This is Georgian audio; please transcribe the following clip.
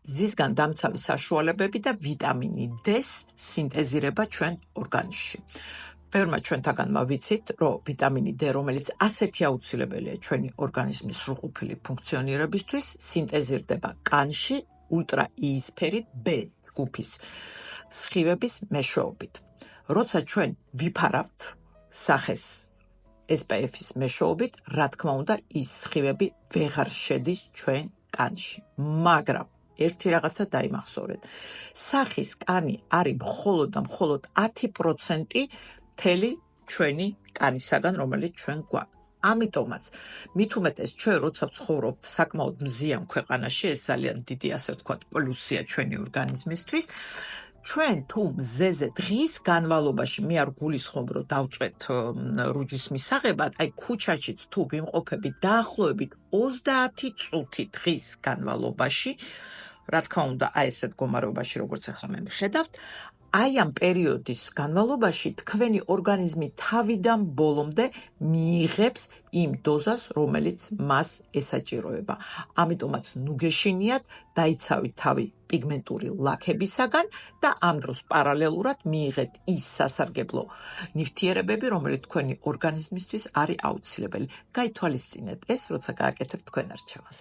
მზისგან დამცავი საშუალებები და ვიტამინი D-ს სინთეზირება ჩვენ ორგანიზმში. ბევრმა ჩვენთაგანმა ვიცით, რომ ვიტამინი D, რომელიც ასეთი აუცილებელია ჩვენი ორგანიზმის სრულყოფილი ფუნქციონირებისთვის, სინთეზირდება კანში ультраიისფერით B ჯგუფის სხივების მეშვეობით. როცა ჩვენ ვიფარავთ სახეს SPF-ის მეშვეობით, რა თქმა უნდა, ის სხივები ვეღარ შედის ჩვენ კანში. მაგრამ ერთი რაღაცა დაიმახსოვრეთ. სახის კანი არის მხოლოდ და მხოლოდ 10% მთელი ჩვენი კანისაგან, რომელიც ჩვენ გვაქვს. ამიტომაც, მით უმეტეს ჩვენ როცა ვცხოვრობთ საკმაოდ მზიან ქვეყანაში, ეს ძალიან დიდი, ასე ვთქვათ, პლუსია ჩვენი ორგანიზმისთვის. ჩვენ თუ მზეზე დღის განმავლობაში, მე არ გულისხმობ, რომ დავწვეთ რუჯის მისაღებად, აი ქუჩაშიც თუ ვიმყოფებით დაახლოებით 30 წუთი დღის განმავლობაში, რა თქმა უნდა, აი ესეთ მდგომარეობაში, როგორც ახლა მე ვხედავთ, აი ამ პერიოდის განმავლობაში თქვენი ორგანიზმი თავიდან ბოლომდე მიიღებს იმ დოზას, რომელიც მას ესაჭიროება. ამიტომაც ნუ გეშინიათ, დაიცავით თავი პიგმენტური ლაქებისაგან და ამ დროს პარალელურად მიიღეთ ის სასარგებლო ნივთიერებები, რომელიც თქვენი ორგანიზმისთვის არის აუცილებელი. გაითვალისწინეთ ეს, როცა გააკეთებთ თქვენ არჩევანს.